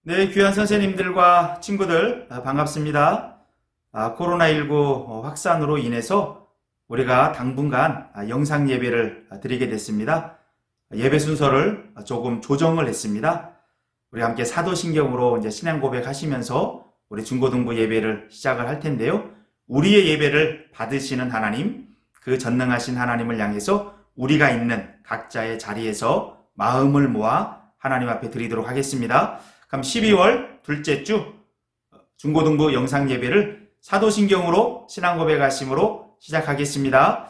네, 귀한 선생님들과 친구들 반갑습니다. 코로나19 확산으로 인해서 우리가 당분간 영상 예배를 드리게 됐습니다. 예배 순서를 조금 조정을 했습니다. 우리 함께 사도신경으로 이제 신앙 고백하시면서 우리 중고등부 예배를 시작을 할 텐데요. 우리의 예배를 받으시는 하나님, 그 전능하신 하나님을 향해서 우리가 있는 각자의 자리에서 마음을 모아 하나님 앞에 드리도록 하겠습니다. 그럼 12월 둘째 주 중고등부 영상 예배를 사도신경으로 신앙 고백하심으로 시작하겠습니다.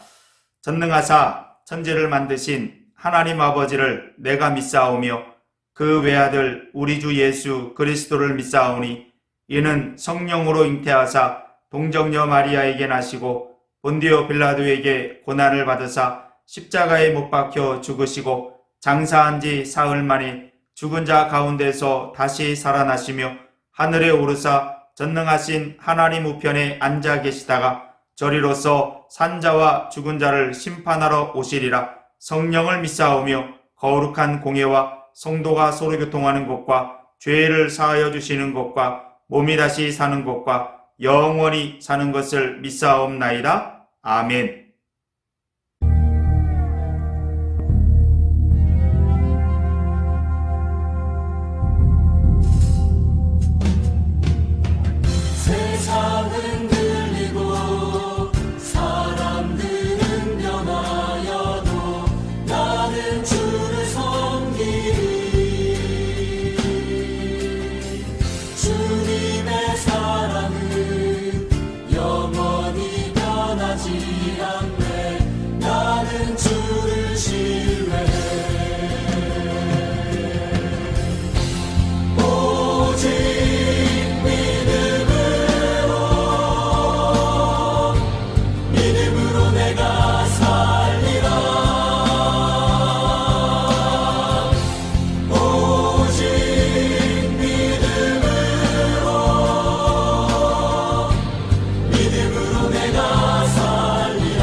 전능하사 천지를 만드신 하나님 아버지를 내가 믿사오며 그 외아들 우리 주 예수 그리스도를 믿사오니 이는 성령으로 잉태하사 동정녀 마리아에게 나시고 본디오 빌라도에게 고난을 받으사 십자가에 못 박혀 죽으시고 장사한 지 사흘 만에 죽은 자 가운데서 다시 살아나시며 하늘에 오르사 전능하신 하나님 우편에 앉아 계시다가 저리로서 산자와 죽은 자를 심판하러 오시리라. 성령을 믿사오며 거룩한 공예와 성도가 서로 교통하는 것과 죄를 사하여 주시는 것과 몸이 다시 사는 것과 영원히 사는 것을 믿사옵나이다. 아멘. 세상은 들리고 사람들은 변하여도 나는 주를 섬기리. 주님의 사랑은 영원히 변하지 않네. 나는 주를 신뢰해. 오직 내가 살리라. 오직 믿음으로 내가 살리라.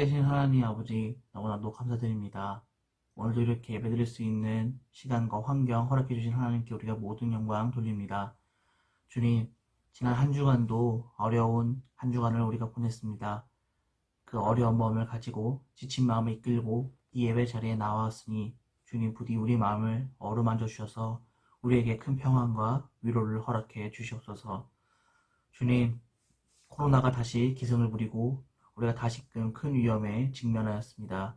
살아계신 하나님 아버지 너무나도 감사드립니다. 오늘도 이렇게 예배드릴 수 있는 시간과 환경 허락해 주신 하나님께 우리가 모든 영광 돌립니다. 주님, 지난 한 주간도 어려운 한 주간을 우리가 보냈습니다. 그 어려운 마음을 가지고 지친 마음을 이끌고 이 예배 자리에 나왔으니 주님 부디 우리 마음을 어루만져 주셔서 우리에게 큰 평안과 위로를 허락해 주시옵소서. 주님, 코로나가 다시 기승을 부리고 우리가 다시금 큰 위험에 직면하였습니다.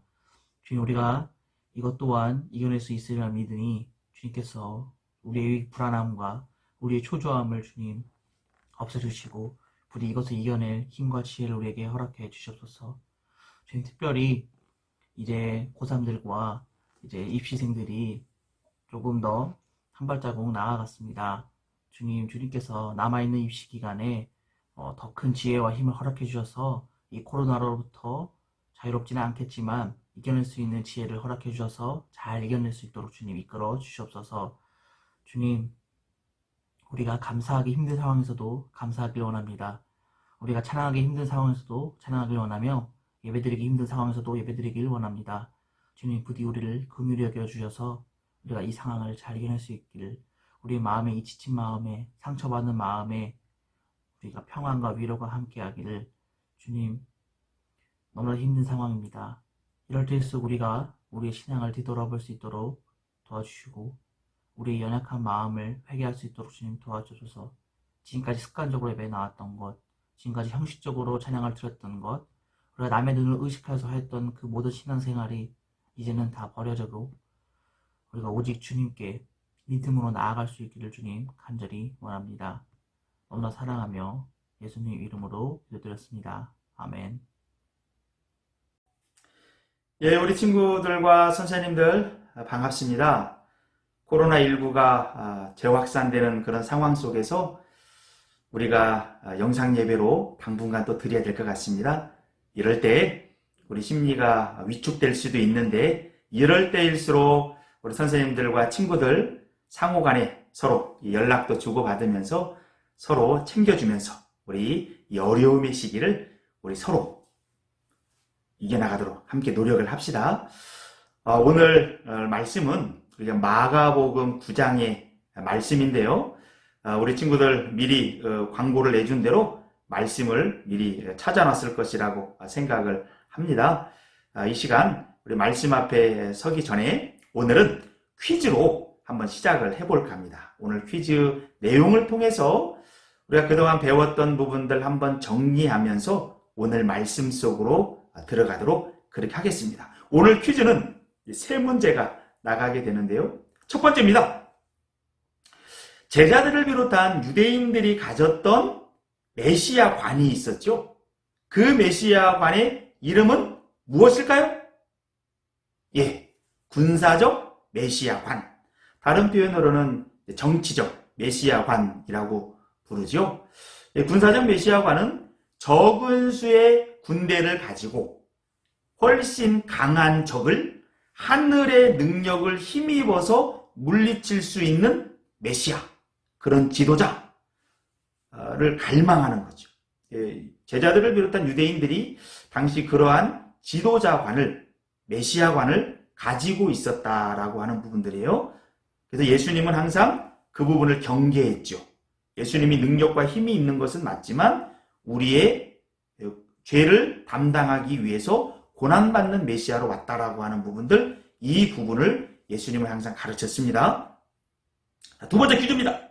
주님, 우리가 이것 또한 이겨낼 수 있으리라 믿으니 주님께서 우리의 불안함과 우리의 초조함을 주님 없애주시고 부디 이것을 이겨낼 힘과 지혜를 우리에게 허락해 주시옵소서. 주님, 특별히 이제 고3들과 이제 입시생들이 조금 더 한 발자국 나아갔습니다. 주님께서 남아있는 입시 기간에 더 큰 지혜와 힘을 허락해 주셔서 이 코로나로부터 자유롭지는 않겠지만 이겨낼 수 있는 지혜를 허락해 주셔서 잘 이겨낼 수 있도록 주님 이끌어 주시옵소서. 주님, 우리가 감사하기 힘든 상황에서도 감사하길 원합니다. 우리가 찬양하기 힘든 상황에서도 찬양하길 원하며 예배드리기 힘든 상황에서도 예배드리길 원합니다. 주님, 부디 우리를 긍휼히 여겨 주셔서 우리가 이 상황을 잘 이겨낼 수 있기를, 우리의 마음에, 이 지친 마음에, 상처받는 마음에 우리가 평안과 위로가 함께하기를. 주님, 너무나 힘든 상황입니다. 이럴 때일수록 우리가 우리의 신앙을 뒤돌아볼 수 있도록 도와주시고 우리의 연약한 마음을 회개할 수 있도록 주님 도와주셔서 지금까지 습관적으로 예배에 나왔던 것, 지금까지 형식적으로 찬양을 드렸던 것, 우리가 남의 눈을 의식해서 했던 그 모든 신앙생활이 이제는 다 버려지고 우리가 오직 주님께 믿음으로 나아갈 수 있기를 주님 간절히 원합니다. 너무나 사랑하며 예수님 이름으로 기도드렸습니다. 아멘. 예, 우리 친구들과 선생님들 반갑습니다. 코로나19가 재확산되는 그런 상황 속에서 우리가 영상 예배로 당분간 또 드려야 될 것 같습니다. 이럴 때 우리 심리가 위축될 수도 있는데 이럴 때일수록 우리 선생님들과 친구들 상호간에 서로 연락도 주고받으면서 서로 챙겨주면서 우리 이 어려움의 시기를 우리 서로 이겨나가도록 함께 노력을 합시다. 오늘 말씀은 우리가 마가복음 9장의 말씀인데요. 우리 친구들 미리 광고를 내준 대로 말씀을 미리 찾아놨을 것이라고 생각을 합니다. 이 시간 우리 말씀 앞에 서기 전에 오늘은 퀴즈로 한번 시작을 해볼까 합니다. 오늘 퀴즈 내용을 통해서 우리가 그동안 배웠던 부분들 한번 정리하면서 오늘 말씀 속으로 들어가도록 그렇게 하겠습니다. 오늘 퀴즈는 세 문제가 나가게 되는데요. 첫 번째입니다. 제자들을 비롯한 유대인들이 가졌던 메시아관이 있었죠. 그 메시아관의 이름은 무엇일까요? 예, 군사적 메시아관. 다른 표현으로는 정치적 메시아관이라고 부르죠. 예, 군사적 메시아관은 적은 수의 군대를 가지고 훨씬 강한 적을 하늘의 능력을 힘입어서 물리칠 수 있는 메시아, 그런 지도자를 갈망하는 거죠. 제자들을 비롯한 유대인들이 당시 그러한 지도자관을, 메시아관을 가지고 있었다라고 하는 부분들이에요. 그래서 예수님은 항상 그 부분을 경계했죠. 예수님이 능력과 힘이 있는 것은 맞지만 우리의 죄를 담당하기 위해서 고난받는 메시아로 왔다라고 하는 부분들, 이 부분을 예수님은 항상 가르쳤습니다. 두 번째 퀴즈입니다.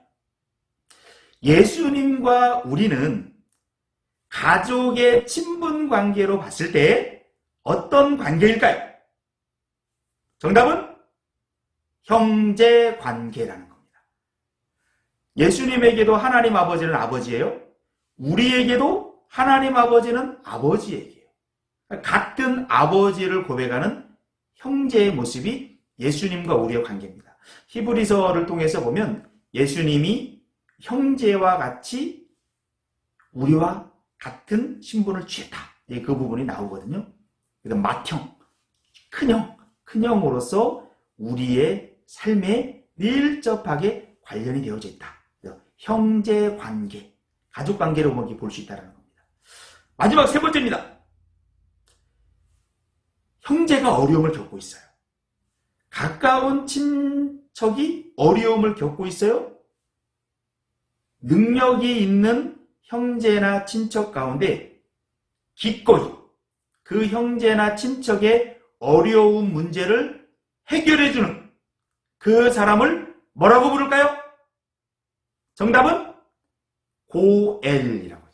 예수님과 우리는 가족의 친분 관계로 봤을 때 어떤 관계일까요? 정답은 형제 관계라는 겁니다. 예수님에게도 하나님 아버지는 아버지예요. 우리에게도 하나님 아버지는 아버지에게요. 같은 아버지를 고백하는 형제의 모습이 예수님과 우리의 관계입니다. 히브리서를 통해서 보면 예수님이 형제와 같이 우리와 같은 신분을 취했다. 그 부분이 나오거든요. 그래서 맏형, 큰형으로서 우리의 삶에 밀접하게 관련이 되어져 있다. 형제 관계, 가족 관계로 볼 수 있다는 겁니다. 마지막 세 번째입니다. 형제가 어려움을 겪고 있어요. 가까운 친척이 어려움을 겪고 있어요. 능력이 있는 형제나 친척 가운데 기꺼이 그 형제나 친척의 어려운 문제를 해결해주는 그 사람을 뭐라고 부를까요? 정답은 고엘이라고 해요.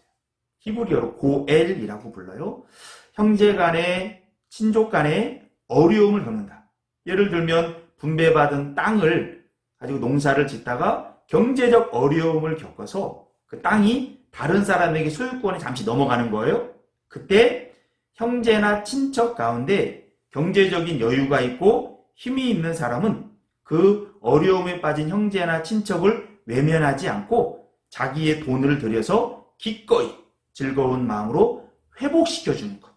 히브리어로 고엘이라고 불러요. 형제 간에 친족 간에 어려움을 겪는다. 예를 들면 분배받은 땅을 가지고 농사를 짓다가 경제적 어려움을 겪어서 그 땅이 다른 사람에게 소유권에 잠시 넘어가는 거예요. 그때 형제나 친척 가운데 경제적인 여유가 있고 힘이 있는 사람은 그 어려움에 빠진 형제나 친척을 외면하지 않고 자기의 돈을 들여서 기꺼이 즐거운 마음으로 회복시켜주는 것.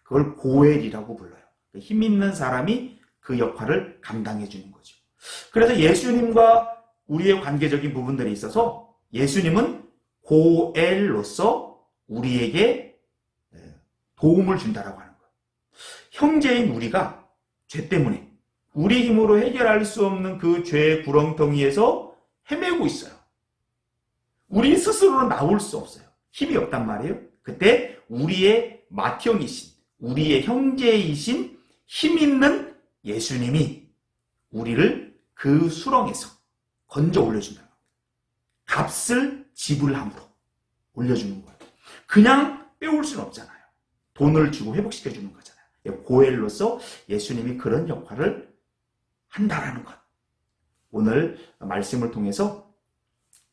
그걸 고엘이라고 불러요. 힘 있는 사람이 그 역할을 감당해 주는 거죠. 그래서 예수님과 우리의 관계적인 부분들이 있어서 예수님은 고엘로서 우리에게 도움을 준다라고 하는 거예요. 형제인 우리가 죄 때문에 우리 힘으로 해결할 수 없는 그 죄의 구렁텅이에서 헤매고 있어요. 우리 스스로는 나올 수 없어요. 힘이 없단 말이에요. 그때 우리의 맏형이신, 우리의 형제이신 힘 있는 예수님이 우리를 그 수렁에서 건져 올려준다. 값을 지불함으로 올려주는 거예요. 그냥 빼올 수는 없잖아요. 돈을 주고 회복시켜주는 거잖아요. 고엘로서 예수님이 그런 역할을 한다라는 것. 오늘 말씀을 통해서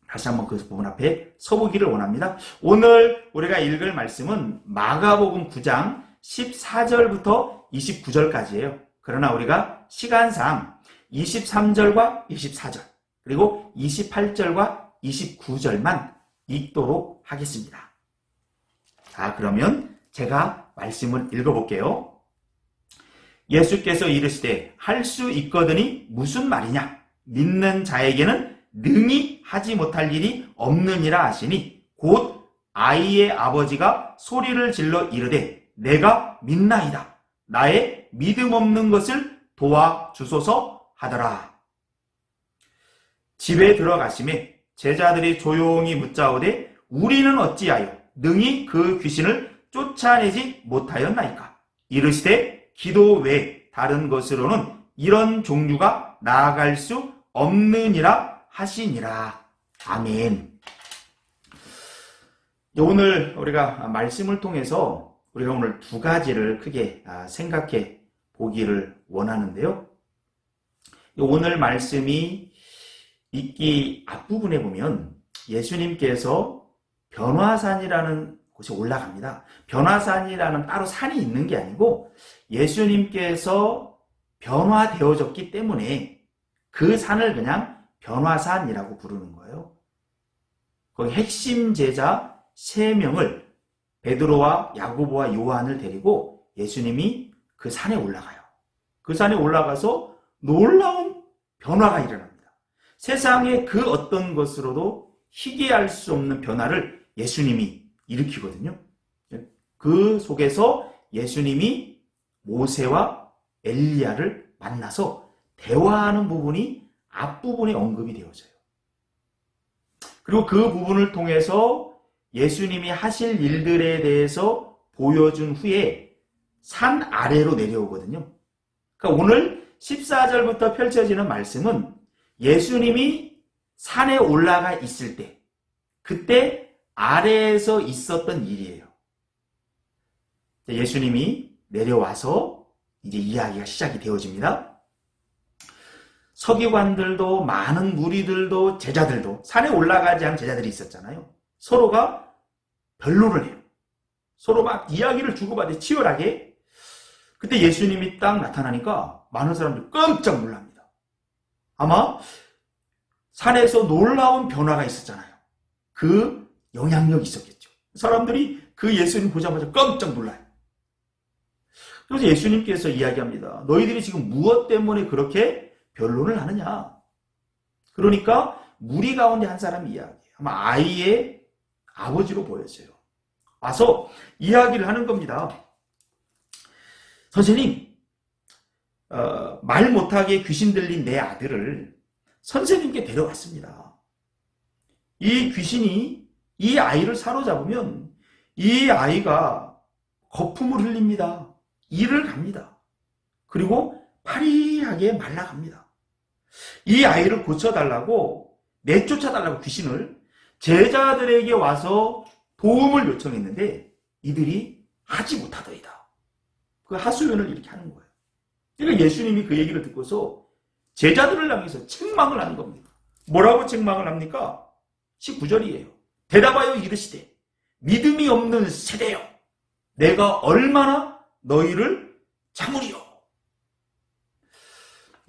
다시 한번 그 부분 앞에 서보기를 원합니다. 오늘 우리가 읽을 말씀은 마가복음 9장 14절부터 29절까지예요. 그러나 우리가 시간상 23절과 24절 그리고 28절과 29절만 읽도록 하겠습니다. 자, 그러면 제가 말씀을 읽어볼게요. 예수께서 이르시되 할 수 있거든이 무슨 말이냐? 믿는 자에게는 능히 하지 못할 일이 없느니라 하시니 곧 아이의 아버지가 소리를 질러 이르되 내가 믿나이다. 나의 믿음 없는 것을 도와주소서 하더라. 집에 들어가심에 제자들이 조용히 묻자오되 우리는 어찌하여 능히 그 귀신을 쫓아내지 못하였나이까? 이르시되 기도 외 다른 것으로는 이런 종류가 나아갈 수 없느니라 하시니라. 아멘. 오늘 우리가 말씀을 통해서 우리가 오늘 두 가지를 크게 생각해 보기를 원하는데요. 오늘 말씀이 읽기 앞부분에 보면 예수님께서 변화산이라는 곳에 올라갑니다. 변화산이라는 따로 산이 있는 게 아니고 예수님께서 변화되어졌기 때문에 그 산을 그냥 변화산이라고 부르는 거예요. 거기 핵심 제자 3명을 베드로와 야고보와 요한을 데리고 예수님이 그 산에 올라가요. 그 산에 올라가서 놀라운 변화가 일어납니다. 세상의 그 어떤 것으로도 희귀할 수 없는 변화를 예수님이 일으키거든요. 그 속에서 예수님이 모세와 엘리야를 만나서 대화하는 부분이 앞부분에 언급이 되어져요. 그리고 그 부분을 통해서 예수님이 하실 일들에 대해서 보여준 후에 산 아래로 내려오거든요. 그러니까 오늘 14절부터 펼쳐지는 말씀은 예수님이 산에 올라가 있을 때, 그때 아래에서 있었던 일이에요. 예수님이 내려와서 이제 이야기가 시작이 되어집니다. 서기관들도 많은 무리들도 제자들도 산에 올라가지 않은 제자들이 있었잖아요. 서로가 변론을 해요. 서로 막 이야기를 주고받아 치열하게. 그때 예수님이 딱 나타나니까 많은 사람들이 깜짝 놀랍니다. 아마 산에서 놀라운 변화가 있었잖아요. 그 영향력이 있었겠죠. 사람들이 그 예수님 보자마자 깜짝 놀라요. 그래서 예수님께서 이야기합니다. 너희들이 지금 무엇 때문에 그렇게 변론을 하느냐? 그러니까 무리 가운데 한 사람이 이야기해요. 아마 아이의 아버지로 보여져요. 와서 이야기를 하는 겁니다. 선생님, 말 못하게 귀신 들린 내 아들을 선생님께 데려왔습니다. 이 귀신이 이 아이를 사로잡으면 이 아이가 거품을 흘립니다. 이를 갑니다. 그리고 파리하게 말라갑니다. 이 아이를 고쳐달라고, 내쫓아달라고 귀신을 제자들에게 와서 도움을 요청했는데 이들이 하지 못하더이다. 그 하소연을 이렇게 하는 거예요. 그러니까 예수님이 그 얘기를 듣고서 제자들을 향해서 책망을 하는 겁니다. 뭐라고 책망을 합니까? 19절이에요. 대답하여 이르시되 믿음이 없는 세대여, 내가 얼마나 너희를 참으리요.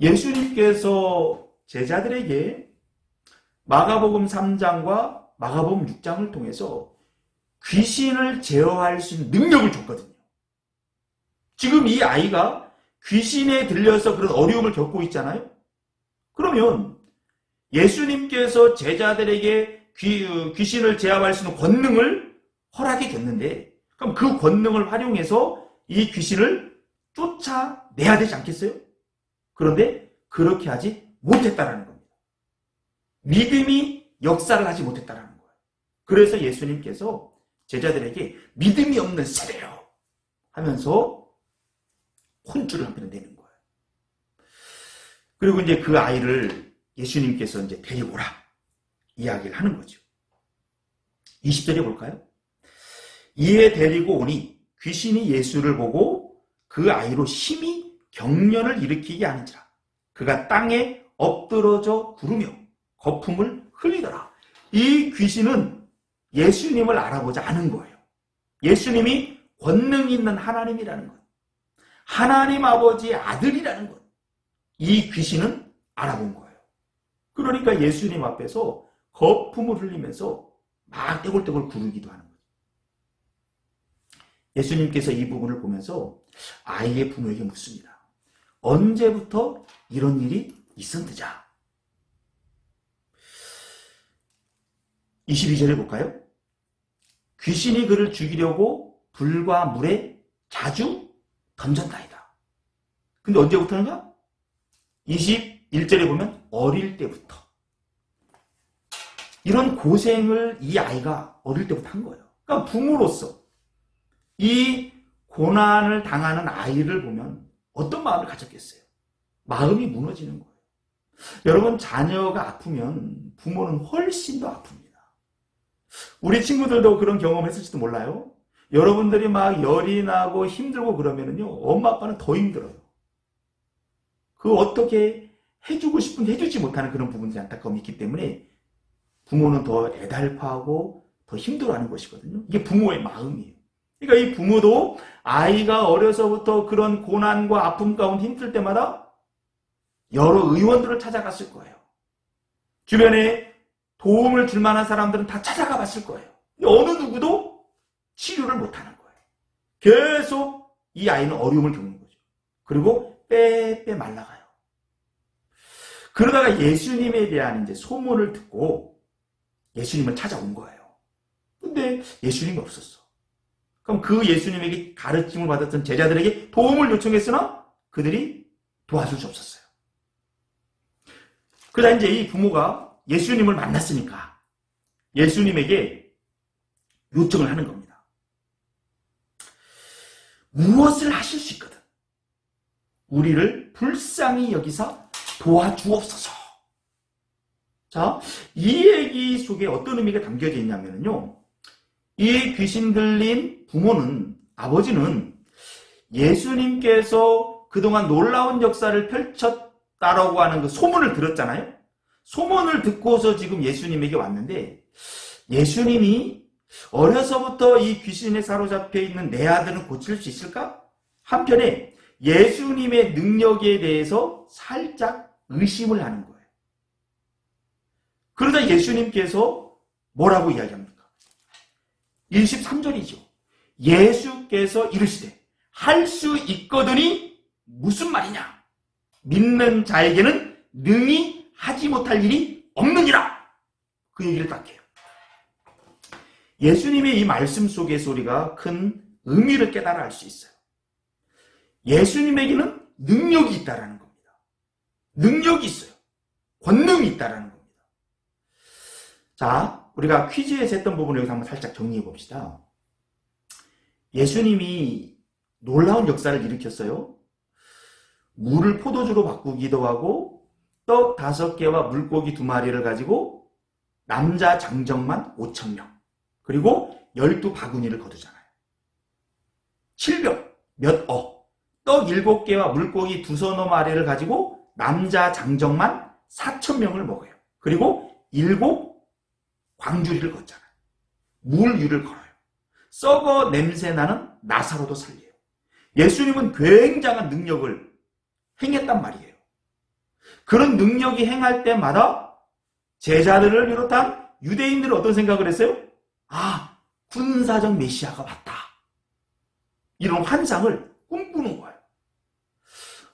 예수님께서 제자들에게 마가복음 3장과 마가복음 6장을 통해서 귀신을 제어할 수 있는 능력을 줬거든요. 지금 이 아이가 귀신에 들려서 그런 어려움을 겪고 있잖아요. 그러면 예수님께서 제자들에게 귀신을 제압할 수 있는 권능을 허락해 줬는데, 그럼 그 권능을 활용해서 이 귀신을 쫓아내야 되지 않겠어요? 그런데 그렇게 하지 못했다라는 겁니다. 믿음이 역사를 하지 못했다라는 거예요. 그래서 예수님께서 제자들에게 믿음이 없는 세대요 하면서 혼쭐을 한편에 내는 거예요. 그리고 이제 그 아이를 예수님께서 이제 데려오라 이야기를 하는 거죠. 20절에 볼까요? 이에 데리고 오니 귀신이 예수를 보고 그 아이로 심히 경련을 일으키게 하는지라 그가 땅에 엎드러져 구르며 거품을 흘리더라. 이 귀신은 예수님을 알아보지 않은 거예요. 예수님이 권능 있는 하나님이라는 것, 하나님 아버지의 아들이라는 것, 이 귀신은 알아본 거예요. 그러니까 예수님 앞에서 거품을 흘리면서 막 떼굴떼굴 구르기도 하는 거예요. 예수님께서 이 부분을 보면서 아이의 부모에게 묻습니다. 언제부터 이런 일이 있었느냐? 22절에 볼까요? 귀신이 그를 죽이려고 불과 물에 자주 던졌나이다. 근데 언제부터인가? 21절에 보면 어릴 때부터. 이런 고생을 이 아이가 어릴 때부터 한 거예요. 그러니까 부모로서 이 고난을 당하는 아이를 보면 어떤 마음을 가졌겠어요? 마음이 무너지는 거예요. 여러분, 자녀가 아프면 부모는 훨씬 더 아픕니다. 우리 친구들도 그런 경험했을지도 몰라요. 여러분들이 막 열이 나고 힘들고 그러면은요, 엄마 아빠는 더 힘들어요. 그 어떻게 해주고 싶은데 해주지 못하는 그런 부분들이 안타까움이 있기 때문에 부모는 더 애달파하고 더 힘들어하는 것이거든요. 이게 부모의 마음이에요. 그러니까 이 부모도 아이가 어려서부터 그런 고난과 아픔 가운데 힘들 때마다 여러 의원들을 찾아갔을 거예요. 주변에 도움을 줄 만한 사람들은 다 찾아가 봤을 거예요. 어느 누구도 치료를 못하는 거예요. 계속 이 아이는 어려움을 겪는 거죠. 그리고 빼빼 말라가요. 그러다가 예수님에 대한 이제 소문을 듣고 예수님을 찾아온 거예요. 근데 예수님이 없었어. 그럼 그 예수님에게 가르침을 받았던 제자들에게 도움을 요청했으나 그들이 도와줄 수 없었어요. 그러다 이제 이 부모가 예수님을 만났으니까 예수님에게 요청을 하는 겁니다. 무엇을 하실 수 있거든. 우리를 불쌍히 여기사 도와주옵소서. 자, 이 얘기 속에 어떤 의미가 담겨져 있냐면요. 이 귀신 들린 부모는, 아버지는 예수님께서 그동안 놀라운 역사를 펼쳤다라고 하는 그 소문을 들었잖아요. 소문을 듣고서 지금 예수님에게 왔는데, 예수님이 어려서부터 이 귀신에 사로잡혀 있는 내 아들은 고칠 수 있을까? 한편에 예수님의 능력에 대해서 살짝 의심을 하는 거예요. 그러다 예수님께서 뭐라고 이야기합니까? 23절이죠. 예수께서 이르시되 할 수 있거든이 무슨 말이냐? 믿는 자에게는 능히 하지 못할 일이 없느니라. 그 얘기를 딱 해요. 예수님의 이 말씀 속에서 우리가 큰 의미를 깨달아 알 수 있어요. 예수님에게는 능력이 있다라는 겁니다. 능력이 있어요. 권능이 있다라는 겁니다. 자, 우리가 퀴즈에서 했던 부분을 여기서 한번 살짝 정리해 봅시다. 예수님이 놀라운 역사를 일으켰어요. 물을 포도주로 바꾸기도 하고 떡 5개와 물고기 2마리를 가지고 남자 장정만 5,000명 그리고 12바구니를 거두잖아요. 7병 몇 떡 7개와 물고기 2서너 마리를 가지고 남자 장정만 4,000명을 먹어요. 그리고 7 광주리를 걷잖아요. 물위를 걸어요. 썩어 냄새나는 나사로도 살려요. 예수님은 굉장한 능력을 행했단 말이에요. 그런 능력이 행할 때마다 제자들을 비롯한 유대인들은 어떤 생각을 했어요? 아, 군사적 메시아가 왔다. 이런 환상을 꿈꾸는 거예요.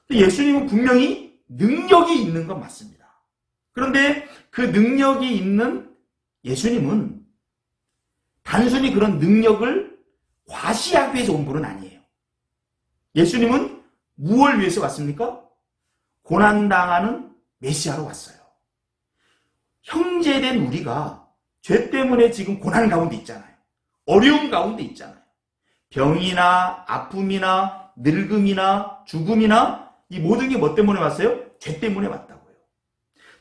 예수님은 분명히 능력이 있는 건 맞습니다. 그런데 그 능력이 있는 예수님은 단순히 그런 능력을 과시하기 위해서 온 분은 아니에요. 예수님은 무엇을 위해서 왔습니까? 고난당하는 메시아로 왔어요. 형제된 우리가 죄 때문에 지금 고난 가운데 있잖아요. 어려움 가운데 있잖아요. 병이나 아픔이나 늙음이나 죽음이나 이 모든 게 뭐 때문에 왔어요? 죄 때문에 왔다고요.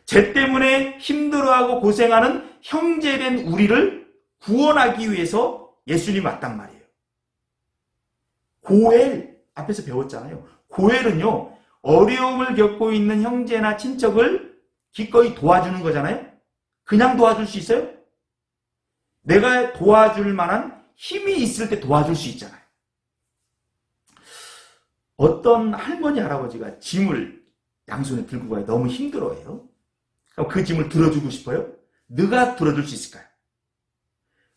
죄 때문에 힘들어하고 고생하는 형제된 우리를 구원하기 위해서 예수님이 왔단 말이에요. 고엘, 앞에서 배웠잖아요. 고엘은요, 어려움을 겪고 있는 형제나 친척을 기꺼이 도와주는 거잖아요. 그냥 도와줄 수 있어요? 내가 도와줄 만한 힘이 있을 때 도와줄 수 있잖아요. 어떤 할머니, 할아버지가 짐을 양손에 들고 가요. 너무 힘들어해요. 그럼 그 짐을 들어주고 싶어요? 누가 들어줄 수 있을까요?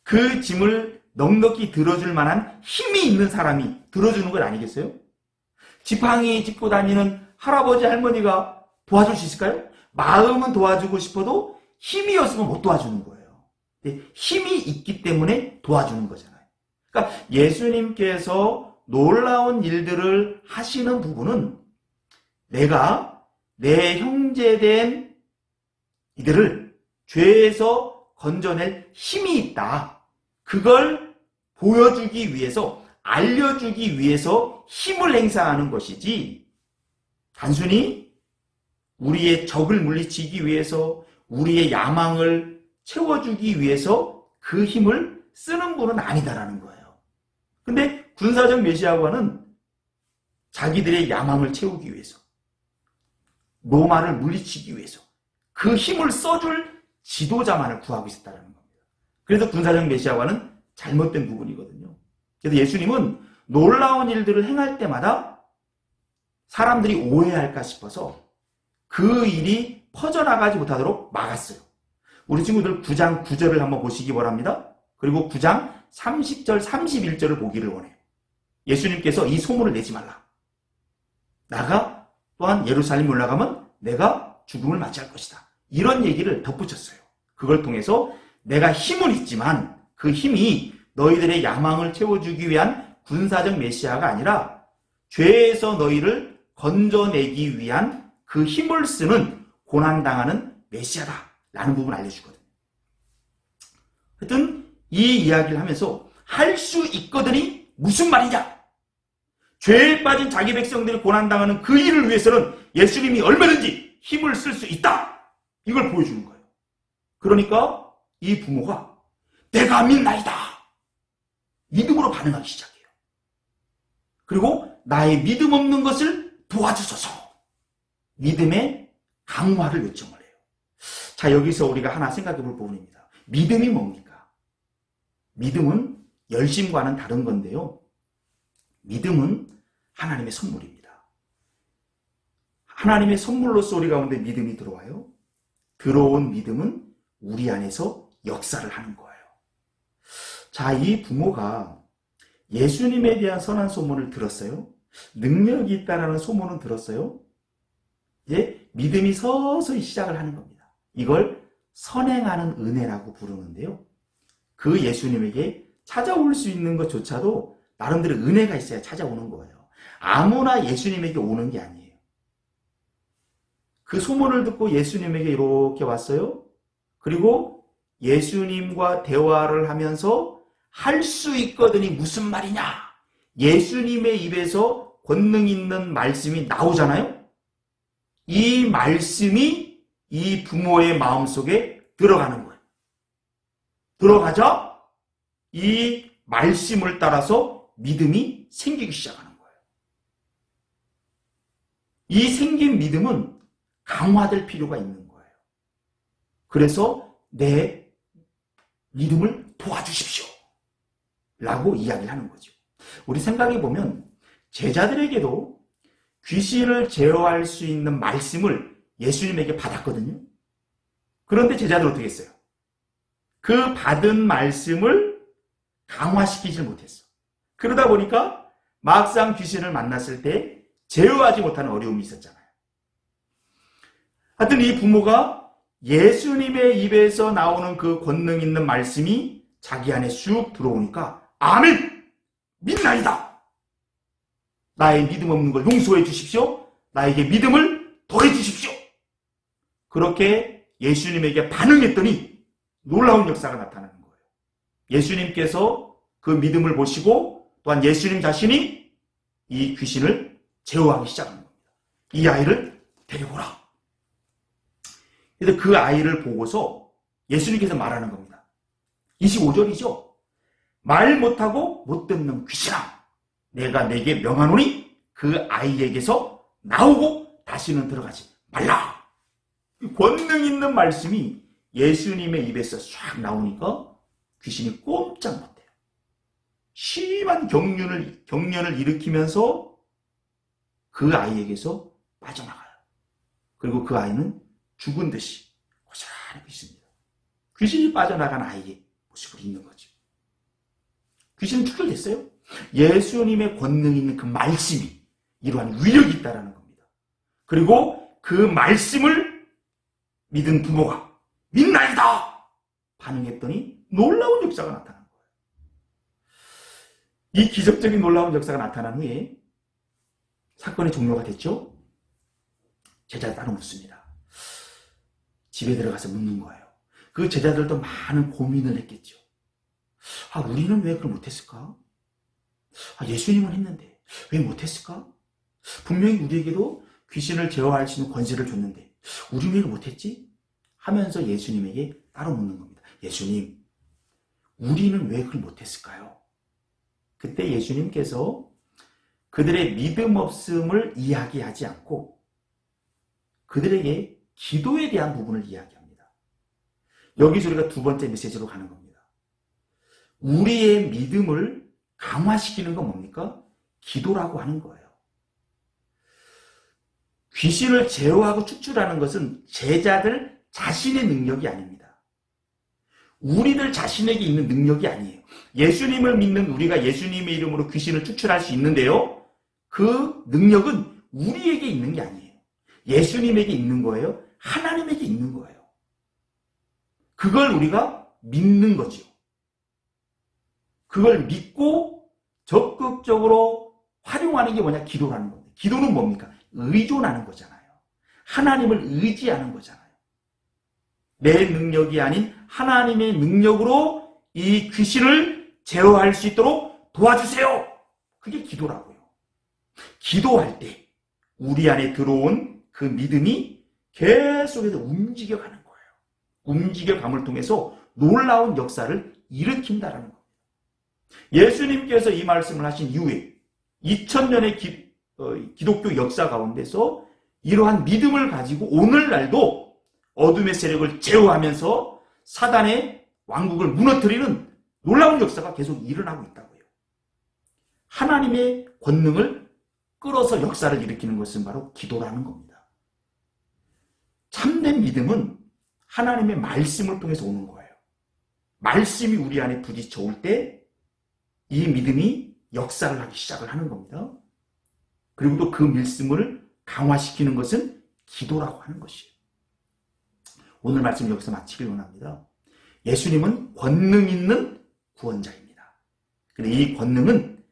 그 짐을 넉넉히 들어줄 만한 힘이 있는 사람이 들어주는 건 아니겠어요? 지팡이 짚고 다니는 할아버지, 할머니가 도와줄 수 있을까요? 마음은 도와주고 싶어도 힘이 없으면 못 도와주는 거예요. 힘이 있기 때문에 도와주는 거잖아요. 그러니까 예수님께서 놀라운 일들을 하시는 부분은 내가 내 형제된 이들을 죄에서 건져낼 힘이 있다. 그걸 보여주기 위해서, 알려주기 위해서 힘을 행사하는 것이지, 단순히 우리의 적을 물리치기 위해서, 우리의 야망을 채워주기 위해서 그 힘을 쓰는 분은 아니다라는 거예요. 근데 군사적 메시아관은 자기들의 야망을 채우기 위해서, 로마를 물리치기 위해서 그 힘을 써줄 지도자만을 구하고 있었다는 겁니다. 그래서 군사적 메시아관은 잘못된 부분이거든요. 그래서 예수님은 놀라운 일들을 행할 때마다 사람들이 오해할까 싶어서 그 일이 퍼져나가지 못하도록 막았어요. 우리 친구들 9장 9절을 한번 보시기 바랍니다. 그리고 9장 30절 31절을 보기를 원해요. 예수님께서 이 소문을 내지 말라. 나가 또한 예루살렘 올라가면 내가 죽음을 맞이할 것이다. 이런 얘기를 덧붙였어요. 그걸 통해서 내가 힘은 있지만 그 힘이 너희들의 야망을 채워주기 위한 군사적 메시아가 아니라 죄에서 너희를 건져내기 위한 그 힘을 쓰는 고난당하는 메시아다 라는 부분을 알려주거든요. 하여튼 이 이야기를 하면서 할 수 있거든이 무슨 말이냐? 죄에 빠진 자기 백성들이 고난당하는 그 일을 위해서는 예수님이 얼마든지 힘을 쓸 수 있다. 이걸 보여주는 거예요. 그러니까 이 부모가 내가 믿나이다. 믿음으로 반응하기 시작해요. 그리고 나의 믿음 없는 것을 도와주소서. 믿음의 강화를 요청을 해요. 자, 여기서 우리가 하나 생각해 볼 부분입니다. 믿음이 뭡니까? 믿음은 열심과는 다른 건데요. 믿음은 하나님의 선물입니다. 하나님의 선물로서 우리 가운데 믿음이 들어와요. 들어온 믿음은 우리 안에서 역사를 하는 거예요. 자, 이 부모가 예수님에 대한 선한 소문을 들었어요. 능력이 있다라는 소문은 들었어요. 이제 믿음이 서서히 시작을 하는 겁니다. 이걸 선행하는 은혜라고 부르는데요. 그 예수님에게 찾아올 수 있는 것조차도 나름대로 은혜가 있어야 찾아오는 거예요. 아무나 예수님에게 오는 게 아니에요. 그 소문을 듣고 예수님에게 이렇게 왔어요. 그리고 예수님과 대화를 하면서 할 수 있거든이 무슨 말이냐? 예수님의 입에서 권능 있는 말씀이 나오잖아요. 이 말씀이 이 부모의 마음속에 들어가는 거예요. 들어가자 이 말씀을 따라서 믿음이 생기기 시작하는 거예요. 이 생긴 믿음은 강화될 필요가 있는 거예요. 그래서 내 믿음을 도와주십시오 라고 이야기를 하는 거죠. 우리 생각해 보면 제자들에게도 귀신을 제어할 수 있는 말씀을 예수님에게 받았거든요. 그런데 제자들 어떻게 했어요? 그 받은 말씀을 강화시키질 못했어. 그러다 보니까 막상 귀신을 만났을 때 제어하지 못하는 어려움이 있었잖아요. 하여튼 이 부모가 예수님의 입에서 나오는 그 권능 있는 말씀이 자기 안에 쑥 들어오니까 아멘! 믿나이다! 나의 믿음 없는 걸 용서해 주십시오. 나에게 믿음을 더해 주십시오. 그렇게 예수님에게 반응했더니 놀라운 역사가 나타나는 거예요. 예수님께서 그 믿음을 보시고 또한 예수님 자신이 이 귀신을 제어하기 시작하는 겁니다. 이 아이를 데리고 오라. 그래서 그 아이를 보고서 예수님께서 말하는 겁니다. 25절이죠. 말 못하고 못 듣는 귀신아, 내가 내게 명하노니 그 아이에게서 나오고 다시는 들어가지 말라. 권능 있는 말씀이 예수님의 입에서 쫙 나오니까 귀신이 꼼짝 못해요. 심한 경련을 일으키면서 그 아이에게서 빠져나가요. 그리고 그 아이는 죽은 듯이 고스란히 있습니다. 귀신이 빠져나간 아이의 모습을 있는 거죠. 귀신은 축출됐어요. 예수님의 권능 있는 그 말씀이 이러한 위력이 있다는 겁니다. 그리고 그 말씀을 믿은 부모가 믿나이다! 반응했더니 놀라운 역사가 나타난 거예요. 이 기적적인 놀라운 역사가 나타난 후에 사건이 종료가 됐죠. 제자들 따로 묻습니다. 집에 들어가서 묻는 거예요. 그 제자들도 많은 고민을 했겠죠. 우리는 왜 그걸 못했을까? 예수님은 했는데 왜 못했을까? 분명히 우리에게도 귀신을 제어할 수 있는 권세를 줬는데 우리 왜 못했지? 하면서 예수님에게 따로 묻는 겁니다. 예수님, 우리는 왜 그걸 못했을까요? 그때 예수님께서 그들의 믿음 없음을 이야기하지 않고 그들에게 기도에 대한 부분을 이야기합니다. 여기서 우리가 두 번째 메시지로 가는 겁니다. 우리의 믿음을 강화시키는 건 뭡니까? 기도라고 하는 거예요. 귀신을 제어하고 축출하는 것은 제자들 자신의 능력이 아닙니다. 우리들 자신에게 있는 능력이 아니에요. 예수님을 믿는 우리가 예수님의 이름으로 귀신을 축출할 수 있는데요. 그 능력은 우리에게 있는 게 아니에요. 예수님에게 있는 거예요. 하나님에게 있는 거예요. 그걸 우리가 믿는 거죠. 그걸 믿고 적극적으로 활용하는 게 뭐냐? 기도라는 겁니다. 기도는 뭡니까? 의존하는 거잖아요. 하나님을 의지하는 거잖아요. 내 능력이 아닌 하나님의 능력으로 이 귀신을 제어할 수 있도록 도와주세요. 그게 기도라고요. 기도할 때 우리 안에 들어온 그 믿음이 계속해서 움직여가는 거예요. 움직여감을 통해서 놀라운 역사를 일으킨다라는 겁니다. 예수님께서 이 말씀을 하신 이후에 2000년의 기독교 역사 가운데서 이러한 믿음을 가지고 오늘날도 어둠의 세력을 제어하면서 사단의 왕국을 무너뜨리는 놀라운 역사가 계속 일어나고 있다고요. 하나님의 권능을 끌어서 역사를 일으키는 것은 바로 기도라는 겁니다. 참된 믿음은 하나님의 말씀을 통해서 오는 거예요. 말씀이 우리 안에 부딪혀 올 때 이 믿음이 역사를 하기 시작을 하는 겁니다. 그리고 또 그 말씀을 강화시키는 것은 기도라고 하는 것이에요. 오늘 말씀 여기서 마치길 원합니다. 예수님은 권능 있는 구원자입니다. 근데 이 권능은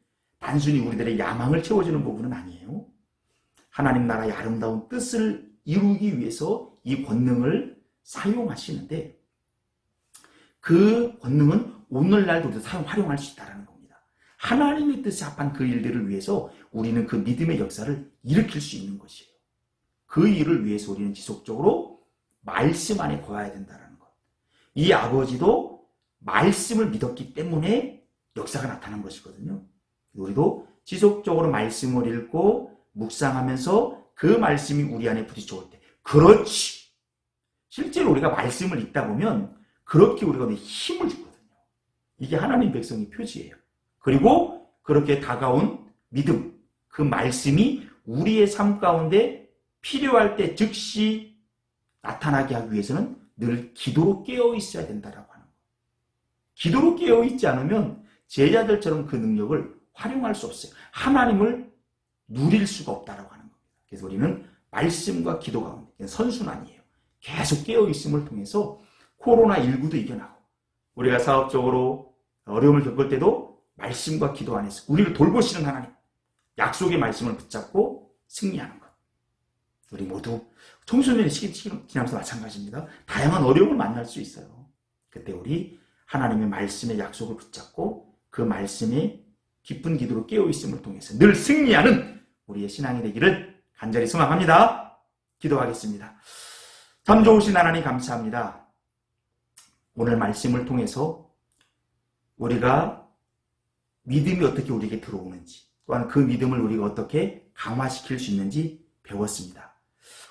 단순히 우리들의 야망을 채워주는 부분은 아니에요. 하나님 나라의 아름다운 뜻을 이루기 위해서 이 권능을 사용하시는데 그 권능은 오늘날도 활용할 수 있다는 겁니다. 하나님의 뜻에 합한 그 일들을 위해서 우리는 그 믿음의 역사를 일으킬 수 있는 것이에요. 그 일을 위해서 우리는 지속적으로 말씀 안에 거해야 된다는 것. 이 아버지도 말씀을 믿었기 때문에 역사가 나타난 것이거든요. 우리도 지속적으로 말씀을 읽고 묵상하면서 그 말씀이 우리 안에 부딪혀올 때, 그렇지! 실제로 우리가 말씀을 읽다 보면 그렇게 우리가 힘을 주거든요. 이게 하나님 백성의 표지예요. 그리고 그렇게 다가온 믿음, 그 말씀이 우리의 삶 가운데 필요할 때 즉시 나타나게 하기 위해서는 늘 기도로 깨어 있어야 된다라고 하는 거예요. 기도로 깨어 있지 않으면 제자들처럼 그 능력을 활용할 수 없어요. 하나님을 누릴 수가 없다라고 하는 겁니다. 그래서 우리는 말씀과 기도 가운데, 선순환이에요. 계속 깨어 있음을 통해서 코로나19도 이겨나고, 우리가 사업적으로 어려움을 겪을 때도 말씀과 기도 안에서 우리를 돌보시는 하나님, 약속의 말씀을 붙잡고 승리하는 것. 우리 모두 청소년의 시기 지나면서 마찬가지입니다. 다양한 어려움을 만날 수 있어요. 그때 우리 하나님의 말씀의 약속을 붙잡고 그 말씀에 기쁜 기도로 깨어있음을 통해서 늘 승리하는 우리의 신앙이 되기를 간절히 소망합니다. 기도하겠습니다. 참 좋으신 하나님 감사합니다. 오늘 말씀을 통해서 우리가 믿음이 어떻게 우리에게 들어오는지, 또한 그 믿음을 우리가 어떻게 강화시킬 수 있는지 배웠습니다.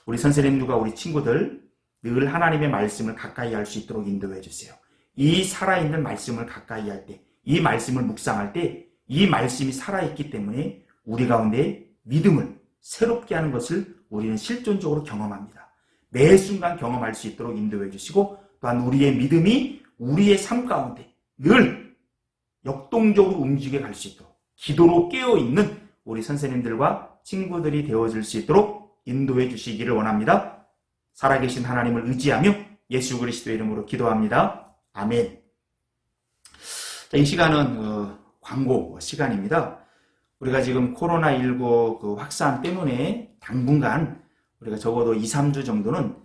우리 선생님들과 우리 친구들 늘 하나님의 말씀을 가까이 할 수 있도록 인도해 주세요. 이 살아있는 말씀을 가까이 할 때, 이 말씀을 묵상할 때 이 말씀이 살아있기 때문에 우리 가운데 믿음을 새롭게 하는 것을 우리는 실존적으로 경험합니다. 매 순간 경험할 수 있도록 인도해 주시고, 또한 우리의 믿음이 우리의 삶 가운데 늘 역동적으로 움직여 갈 수 있도록 기도로 깨어있는 우리 선생님들과 친구들이 되어줄 수 있도록 인도해 주시기를 원합니다. 살아계신 하나님을 의지하며 예수 그리스도의 이름으로 기도합니다. 아멘. 자, 이 시간은 광고 시간입니다. 우리가 지금 코로나19 그 확산 때문에 당분간 우리가 적어도 2, 3주 정도는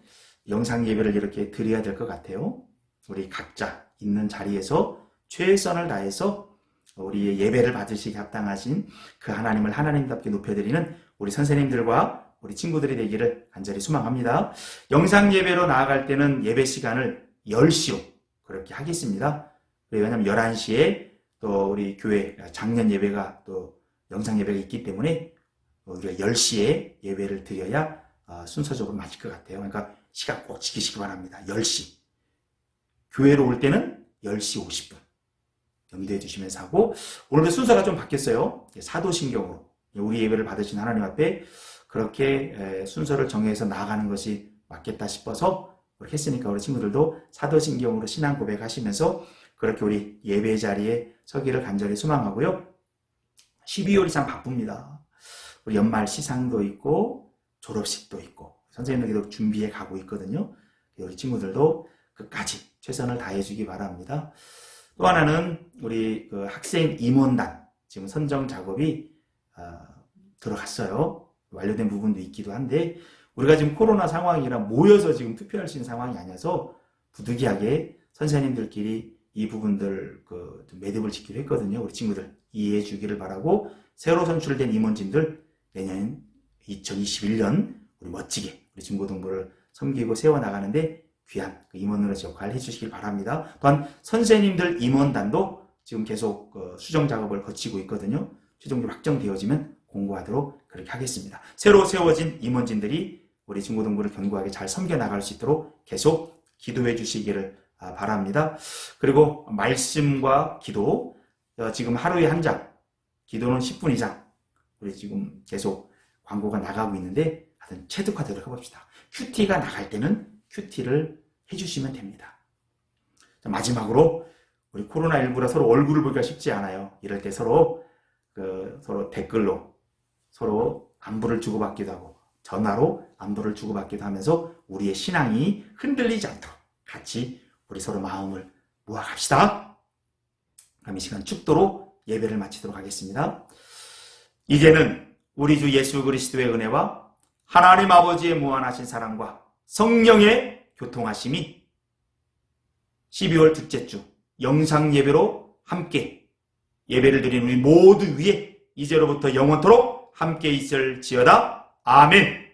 영상 예배를 이렇게 드려야 될 것 같아요. 우리 각자 있는 자리에서 최선을 다해서 우리의 예배를 받으시기 합당하신 그 하나님을 하나님답게 높여드리는 우리 선생님들과 우리 친구들이 되기를 간절히 소망합니다. 영상 예배로 나아갈 때는 예배 시간을 10시로 그렇게 하겠습니다. 왜냐하면 11시에 또 우리 교회 작년 예배가 또 영상 예배가 있기 때문에 우리가 10시에 예배를 드려야 순서적으로 맞을 것 같아요. 그러니까 시간 꼭 지키시기 바랍니다. 10시. 교회로 올 때는 10시 50분. 염두해 주시면서 하고, 오늘도 순서가 좀 바뀌었어요. 사도신경으로 우리 예배를 받으신 하나님 앞에 그렇게 순서를 정해서 나아가는 것이 맞겠다 싶어서 그렇게 했으니까 우리 친구들도 사도신경으로 신앙 고백하시면서 그렇게 우리 예배 자리에 서기를 간절히 소망하고요. 12월 이상 바쁩니다. 우리 연말 시상도 있고 졸업식도 있고 선생님들도 준비해 가고 있거든요. 우리 친구들도 끝까지 최선을 다해주기 바랍니다. 또 하나는 우리 그 학생 임원단 지금 선정 작업이 들어갔어요. 완료된 부분도 있기도 한데 우리가 지금 코로나 상황이라 모여서 지금 투표할 수 있는 상황이 아니어서 부득이하게 선생님들끼리 이 부분들 좀 매듭을 짓기로 했거든요. 우리 친구들 이해해 주기를 바라고, 새로 선출된 임원진들 내년 2021년 우리 멋지게 우리 중고등부를 섬기고 세워나가는데 귀한 그 임원으로서 역할을 해주시길 바랍니다. 또한 선생님들 임원단도 지금 계속 수정 작업을 거치고 있거든요. 최종적으로 확정되어지면 공고하도록 그렇게 하겠습니다. 새로 세워진 임원진들이 우리 중고등부를 견고하게 잘 섬겨나갈 수 있도록 계속 기도해 주시기를 바랍니다. 그리고 말씀과 기도, 지금 하루에 한 장, 기도는 10분 이상 우리 지금 계속 광고가 나가고 있는데 하여튼 체득화되도록 해봅시다. 큐티가 나갈 때는 큐티를 해주시면 됩니다. 자, 마지막으로 우리 코로나19라 서로 얼굴을 보기가 쉽지 않아요. 이럴 때 서로 서로 댓글로 서로 안부를 주고받기도 하고 전화로 안부를 주고받기도 하면서 우리의 신앙이 흔들리지 않도록 같이 우리 서로 마음을 모아갑시다. 그럼 이 시간 축도로 예배를 마치도록 하겠습니다. 이제는 우리 주 예수 그리스도의 은혜와 하나님 아버지의 무한하신 사랑과 성령의 교통하심이 12월 둘째 주 영상 예배로 함께 예배를 드리는 우리 모두 위에 이제로부터 영원토록 함께 있을지어다. 아멘.